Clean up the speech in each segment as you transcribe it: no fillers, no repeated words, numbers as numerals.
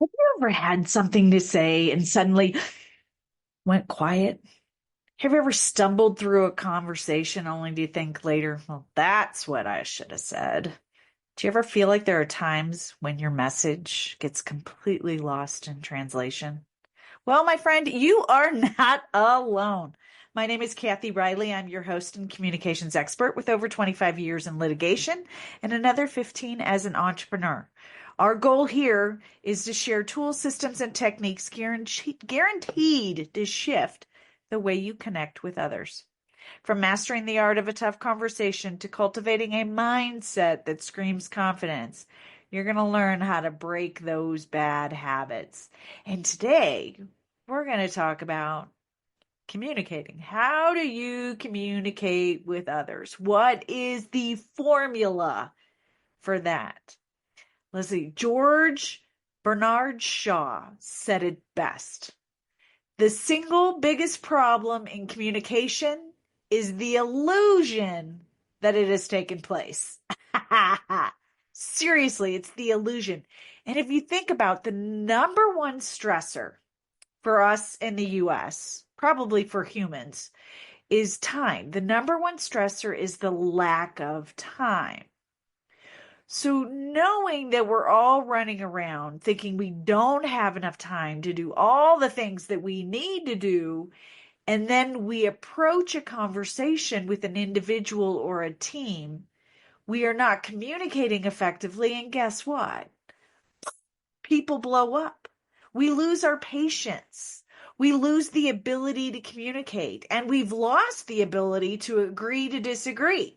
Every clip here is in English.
Have you ever had something to say and suddenly went quiet? Have you ever stumbled through a conversation only to think later, well, that's what I should have said? Do you ever feel like there are times when your message gets completely lost in translation? Well, my friend, you are not alone. My name is Kathy Riley. I'm your host and communications expert with over 25 years in litigation and another 15 as an entrepreneur. Our goal here is to share tools, systems, and techniques guaranteed to shift the way you connect with others. From mastering the art of a tough conversation to cultivating a mindset that screams confidence, you're going to learn how to break those bad habits. And today, we're going to talk about communicating. How do you communicate with others? What is the formula for that? Let's see. George Bernard Shaw said it best. The single biggest problem in communication is the illusion that it has taken place. Seriously, it's the illusion. And if you think about the number one stressor for us in the US, probably for humans, is time. The number one stressor is the lack of time. So knowing that we're all running around thinking we don't have enough time to do all the things that we need to do, and then we approach a conversation with an individual or a team, we are not communicating effectively. And guess what? People blow up. We lose our patience. We lose the ability to communicate, and we've lost the ability to agree to disagree.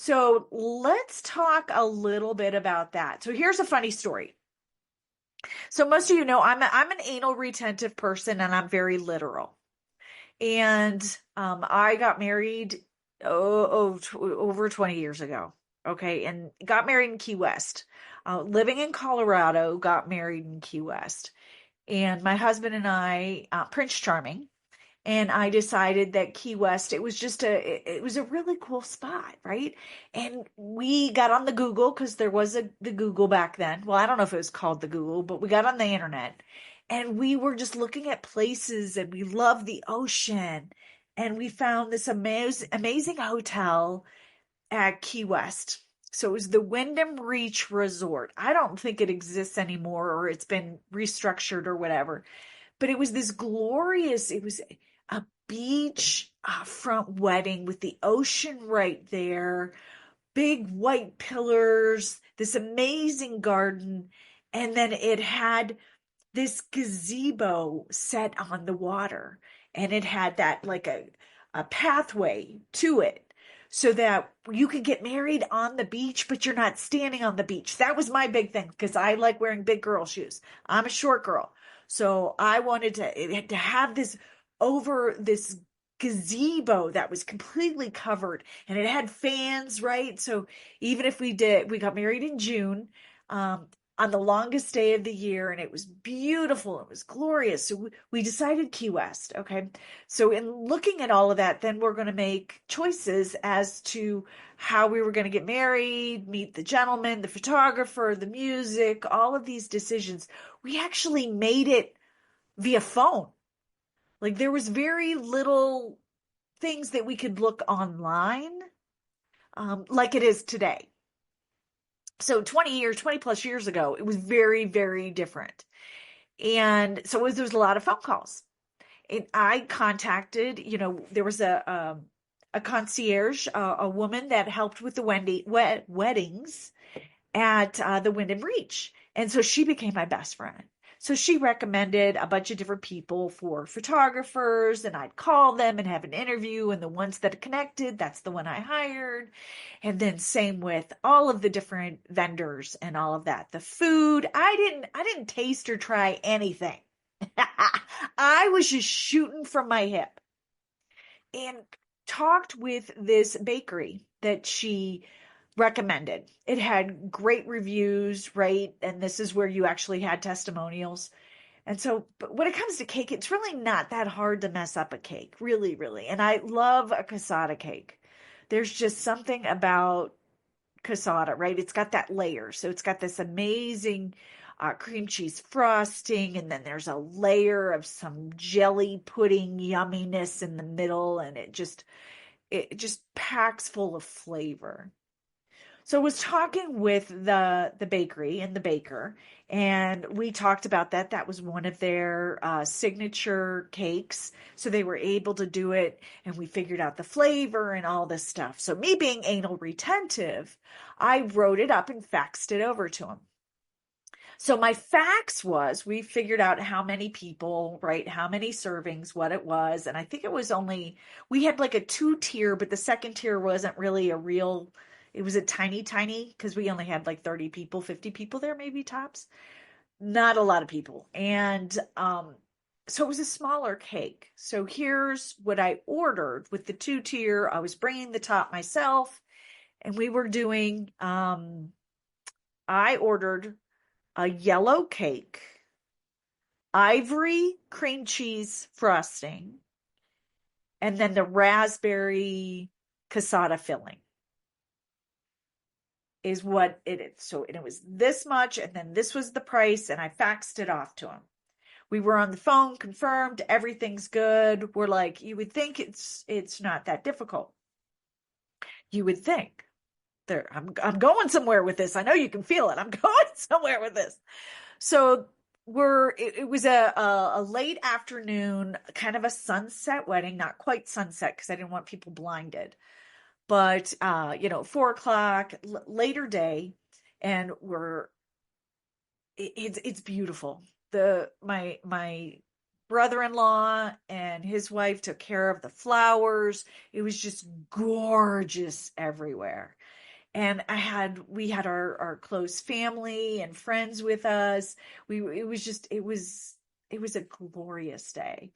So let's talk a little bit about that. So here's a funny story. So most of you know I'm an anal retentive person, and I'm very literal. And I got married over 20 years ago. Okay, and got married in Key West. Living in Colorado, got married in Key West. And my husband and I, Prince Charming, and I decided that Key West, it was a really cool spot, right? And we got on the Google because there was the Google back then. Well, I don't know if it was called the Google, but we got on the internet and we were just looking at places and we loved the ocean. And we found this amazing hotel at Key West. So it was the Wyndham Reach Resort. I don't think it exists anymore or it's been restructured or whatever, but it was this glorious, it was a beach front wedding with the ocean right there, big white pillars, this amazing garden. And then it had this gazebo set on the water. And it had that like a pathway to it so that you could get married on the beach, but you're not standing on the beach. That was my big thing because I like wearing big girl shoes. I'm a short girl. So I wanted to have this gazebo that was completely covered and it had fans, right? So even if we got married in June, on the longest day of the year, and it was beautiful. It was glorious. So we decided Key West. Okay. So in looking at all of that, then we're going to make choices as to how we were going to get married, meet the gentleman, the photographer, the music, all of these decisions. We actually made it via phone. Like there was very little things that we could look online, like it is today. So 20 plus years ago, it was very, very different. And so there was a lot of phone calls. And I contacted, there was a concierge, a woman that helped with the weddings at the Wyndham Reach. And so she became my best friend. So she recommended a bunch of different people for photographers, and I'd call them and have an interview. And the ones that connected, that's the one I hired. And then same with all of the different vendors and all of that. The food, I didn't taste or try anything. I was just shooting from my hip and talked with this bakery that she recommended. It had great reviews, right? And this is where you actually had testimonials. And so, but when it comes to cake, it's really not that hard to mess up a cake, really, really. And I love a casada cake. There's just something about casada, right? It's got that layer. So it's got this amazing cream cheese frosting, and then there's a layer of some jelly pudding yumminess in the middle, and it just packs full of flavor. So I was talking with the bakery and the baker, and we talked about that. That was one of their signature cakes. So they were able to do it, and we figured out the flavor and all this stuff. So me being anal retentive, I wrote it up and faxed it over to him. So my fax was, we figured out how many people, right? How many servings, what it was. And I think it was only, we had like a 2 tier, but the second tier wasn't really a real, it was a tiny, because we only had like 30 people, 50 people there, maybe tops. Not a lot of people. And so it was a smaller cake. So here's what I ordered with the 2 tier. I was bringing the top myself, and we were doing, I ordered a yellow cake, ivory cream cheese frosting, and then the raspberry casata filling is what it is. So it was this much, and then this was the price, and I faxed it off to him. We were on the phone, confirmed everything's good. We're like, you would think it's not that difficult. You would think. There, I'm going somewhere with this. I know you can feel it. I'm going somewhere with this. So it was a late afternoon, kind of a sunset wedding, not quite sunset because I didn't want people blinded, but 4 o'clock, later day, and it's beautiful. My brother-in-law and his wife took care of the flowers. It was just gorgeous everywhere. And we had our close family and friends with us. It was a glorious day.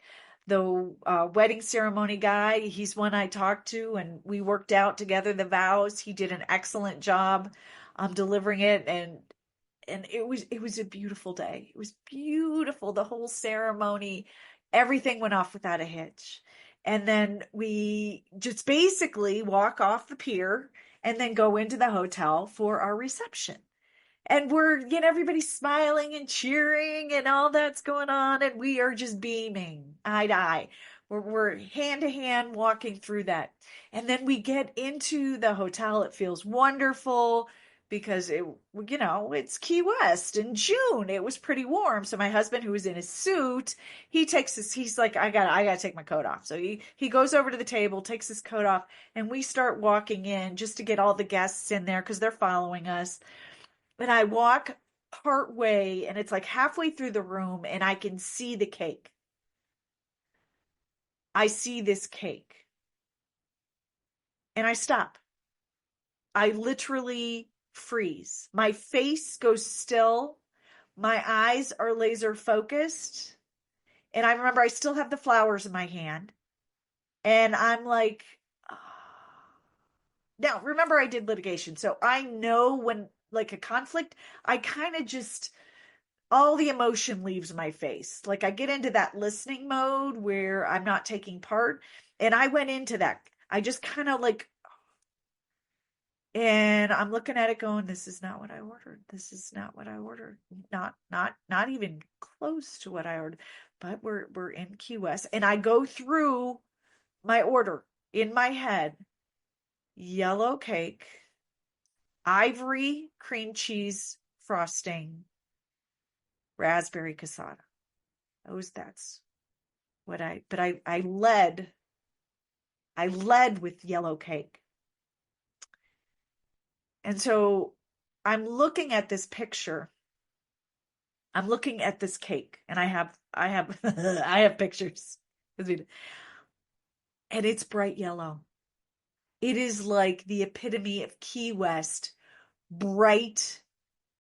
The wedding ceremony guy, he's one I talked to, and we worked out together the vows. He did an excellent job delivering it, and it was a beautiful day. It was beautiful. The whole ceremony, everything went off without a hitch. And then we just basically walk off the pier and then go into the hotel for our reception. And we're, everybody's smiling and cheering and all that's going on. And we are just beaming eye to eye. We're hand to hand walking through that. And then we get into the hotel. It feels wonderful because it's Key West in June. It was pretty warm. So my husband, who was in his suit, he's like, I gotta take my coat off. So he goes over to the table, takes his coat off, and we start walking in just to get all the guests in there because they're following us. And I walk part way, and it's like halfway through the room, and I can see the cake. I see this cake. And I stop. I literally freeze. My face goes still. My eyes are laser focused. And I remember I still have the flowers in my hand. And I'm like, oh. Now, remember I did litigation. So I know when, like a conflict, I kind of just, all the emotion leaves my face. Like I get into that listening mode where I'm not taking part. And I went into that. I just kind of like, and I'm looking at it going, this is not what I ordered. This is not what I ordered. Not even close to what I ordered. But we're in Key West. And I go through my order in my head. Yellow cake, ivory cream cheese frosting, raspberry casata. That's what I led with yellow cake. And so I'm looking at this picture. I'm looking at this cake, and I have I have pictures. And it's bright yellow. It is like the epitome of Key West, bright,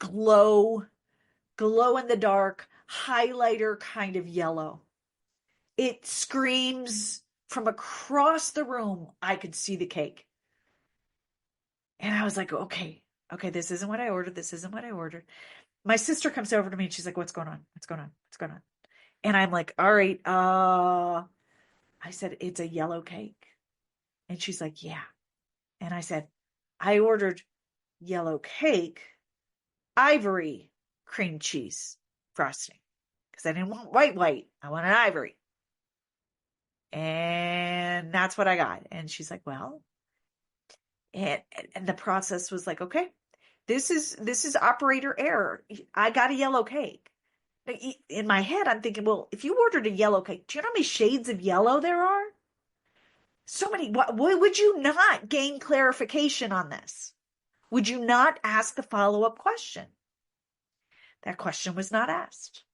glow in the dark, highlighter kind of yellow. It screams from across the room. I could see the cake. And I was like, okay, this isn't what I ordered. This isn't what I ordered. My sister comes over to me and she's like, what's going on? What's going on? What's going on? And I'm like, all right, I said, it's a yellow cake. And she's like, yeah. And I said, I ordered yellow cake, ivory cream cheese frosting because I didn't want white. I wanted ivory. And that's what I got. And she's like, well, and the process was like, okay, this is operator error. I got a yellow cake. In my head, I'm thinking, well, if you ordered a yellow cake, do you know how many shades of yellow there are? So many. Why would you not gain clarification on this? Would you not ask the follow-up question? That question was not asked.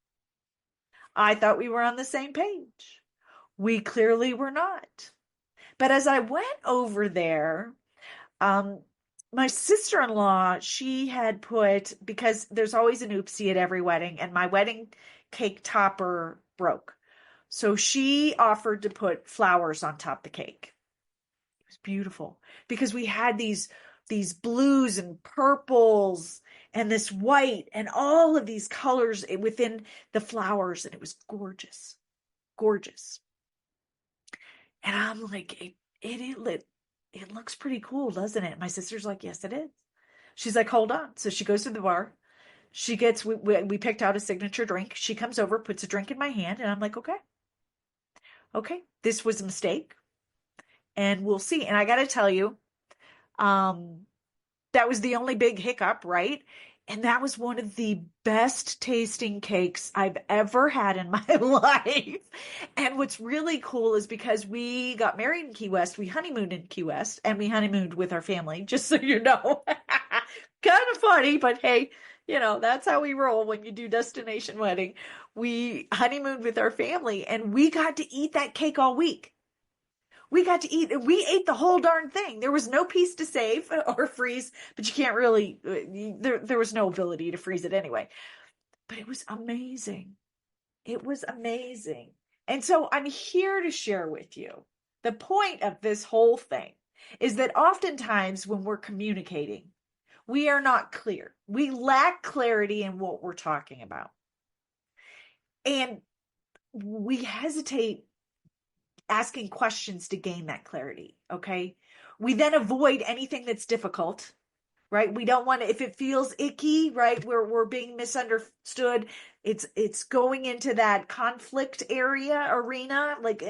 I thought we were on the same page. We clearly were not. But as I went over there, my sister-in-law, she had put, because there's always an oopsie at every wedding, and my wedding cake topper broke. So she offered to put flowers on top of the cake. It was beautiful because we had these blues and purples and this white and all of these colors within the flowers, and it was gorgeous, gorgeous. And I'm like, it looks pretty cool, doesn't it? My sister's like, yes, it is. She's like, hold on. So she goes to the bar. She gets, we picked out a signature drink. She comes over, puts a drink in my hand, and I'm like, okay, this was a mistake, and we'll see. And I got to tell you, that was the only big hiccup, right? And that was one of the best tasting cakes I've ever had in my life. And what's really cool is because we got married in Key West, we honeymooned in Key West, and we honeymooned with our family, just so you know. Kind of funny, but hey, that's how we roll when you do destination wedding. We honeymooned with our family, and we got to eat that cake all week. We got to eat, we ate the whole darn thing. There was no piece to save or freeze, but you can't really, there was no ability to freeze it anyway. But it was amazing. It was amazing. And so I'm here to share with you the point of this whole thing is that oftentimes when we're communicating, we are not clear. We lack clarity in what we're talking about. And we hesitate asking questions to gain that clarity. Okay. We then avoid anything that's difficult, right? We don't want to, if it feels icky, right? We're being misunderstood. It's going into that conflict arena, like,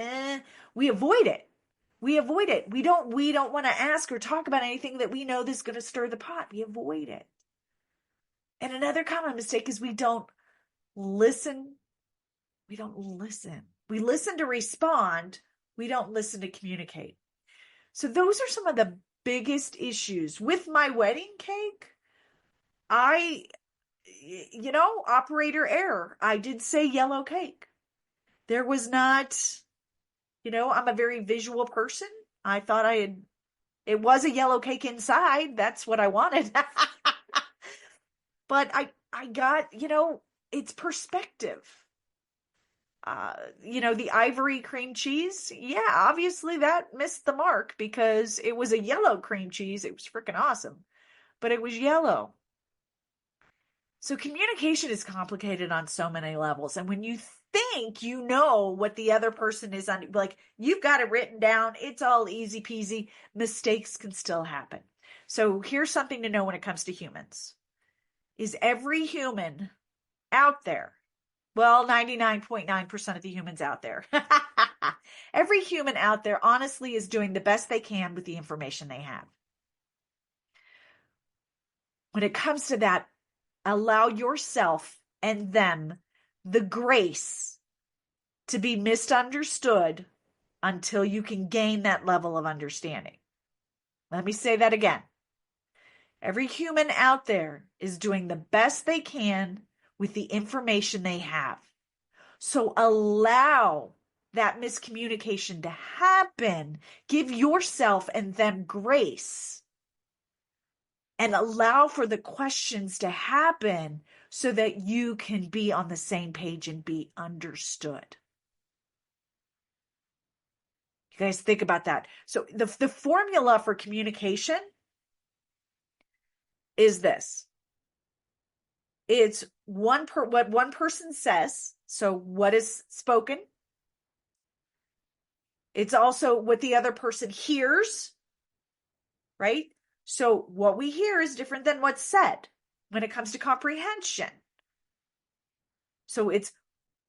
we avoid it. We avoid it. We don't want to ask or talk about anything that we know that's going to stir the pot. We avoid it. And another common mistake is we don't listen. We don't listen. We listen to respond. We don't listen to communicate. So those are some of the biggest issues with my wedding cake. Operator error. I did say yellow cake. There was not, I'm a very visual person. I thought it was a yellow cake inside. That's what I wanted. But I got, it's perspective. The ivory cream cheese. Yeah, obviously that missed the mark because it was a yellow cream cheese. It was freaking awesome, but it was yellow. So communication is complicated on so many levels. And when you think you know what the other person is on, like you've got it written down, it's all easy peasy, mistakes can still happen. So here's something to know when it comes to humans. Is every human out there, well, 99.9% of the humans out there, every human out there honestly is doing the best they can with the information they have. When it comes to that, allow yourself and them the grace to be misunderstood until you can gain that level of understanding. Let me say that again. Every human out there is doing the best they can with the information they have. So allow that miscommunication to happen. Give yourself and them grace. And allow for the questions to happen so that you can be on the same page and be understood. You guys think about that. So the formula for communication is this. It's what one person says. So what is spoken. It's also what the other person hears, right? So what we hear is different than what's said when it comes to comprehension. So it's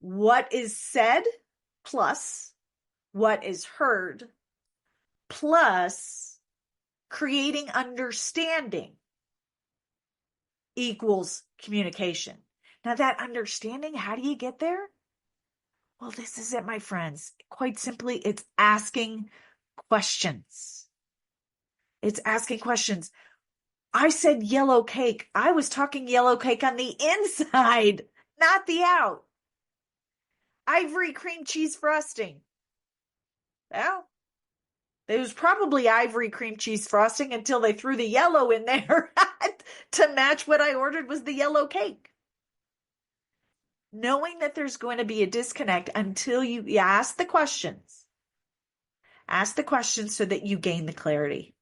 what is said plus what is heard plus creating understanding equals communication. Now, that understanding, how do you get there? Well, this is it, my friends. Quite simply, it's asking questions. It's asking questions. I said yellow cake. I was talking yellow cake on the inside, not the out. Ivory cream cheese frosting. Well, it was probably ivory cream cheese frosting until they threw the yellow in there to match what I ordered was the yellow cake. Knowing that there's going to be a disconnect until you ask the questions. Ask the questions so that you gain the clarity,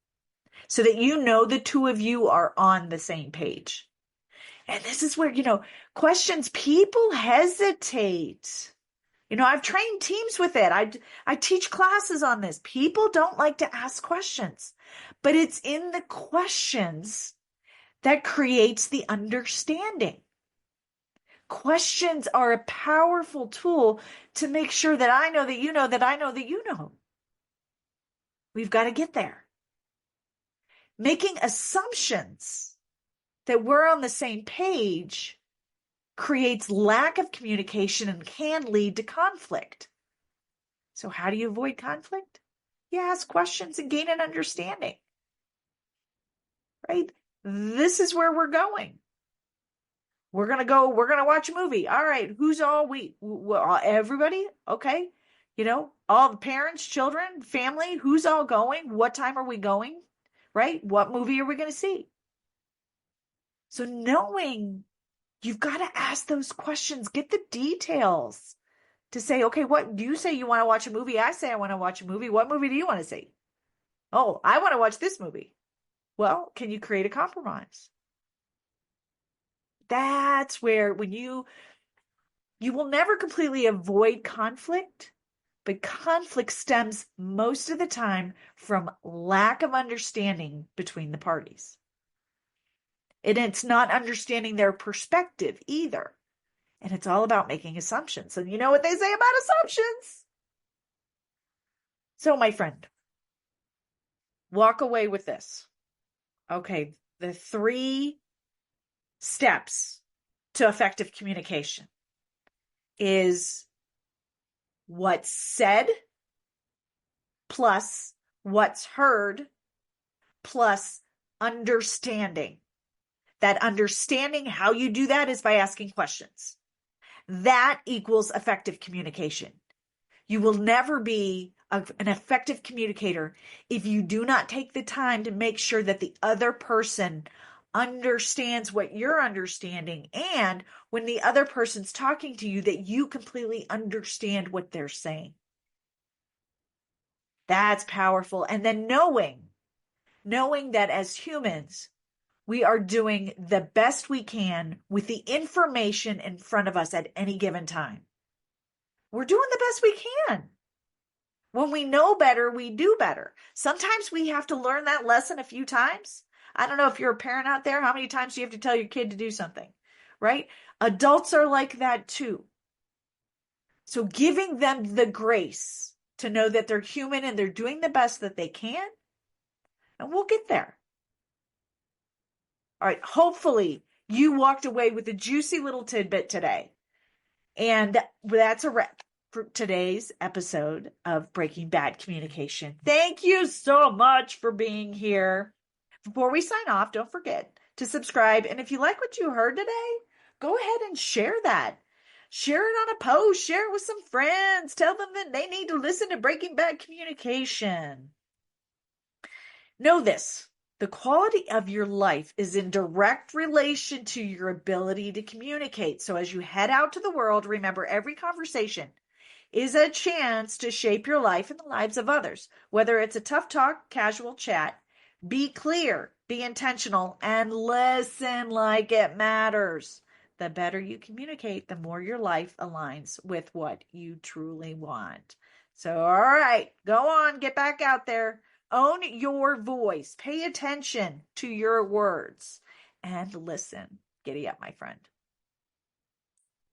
so that you know the two of you are on the same page. And this is where, questions, people hesitate. I've trained teams with it. I teach classes on this. People don't like to ask questions, but it's in the questions that creates the understanding. Questions are a powerful tool to make sure that I know that you know that I know that you know. We've got to get there. Making assumptions that we're on the same page creates lack of communication and can lead to conflict. So how do you avoid conflict? You ask questions and gain an understanding, right? This is where we're going. We're going to watch a movie. All right. Who's all everybody? Okay. All the parents, children, family, who's all going? What time are we going? Right? What movie are we going to see? So knowing you've got to ask those questions, get the details to say, okay, what do you say you want to watch a movie? I say I want to watch a movie. What movie do you want to see? Oh, I want to watch this movie. Well, can you create a compromise? That's where when you will never completely avoid conflict, but conflict stems most of the time from lack of understanding between the parties. And it's not understanding their perspective either. And it's all about making assumptions. And you know what they say about assumptions? So, my friend, walk away with this. Okay, the 3 steps to effective communication is what's said plus what's heard plus understanding. That understanding, how you do that is by asking questions. That equals effective communication. You will never be an effective communicator if you do not take the time to make sure that the other person understands what you're understanding, and when the other person's talking to you, that you completely understand what they're saying. That's powerful. And then knowing that as humans, we are doing the best we can with the information in front of us at any given time. We're doing the best we can. When we know better, we do better. Sometimes we have to learn that lesson a few times. I don't know if you're a parent out there, how many times do you have to tell your kid to do something, right? Adults are like that too. So giving them the grace to know that they're human and they're doing the best that they can, and we'll get there. All right, hopefully you walked away with a juicy little tidbit today. And that's a wrap for today's episode of Breaking Bad Communication. Thank you so much for being here. Before we sign off, don't forget to subscribe. And if you like what you heard today, go ahead and share that. Share it on a post. Share it with some friends. Tell them that they need to listen to Breaking Bad Communication. Know this. The quality of your life is in direct relation to your ability to communicate. So as you head out to the world, remember every conversation is a chance to shape your life and the lives of others. Whether it's a tough talk, casual chat, be clear, be intentional, and listen like it matters. The better you communicate, the more your life aligns with what you truly want. So, all right, go on, get back out there. Own your voice. Pay attention to your words and listen. Giddy up, my friend.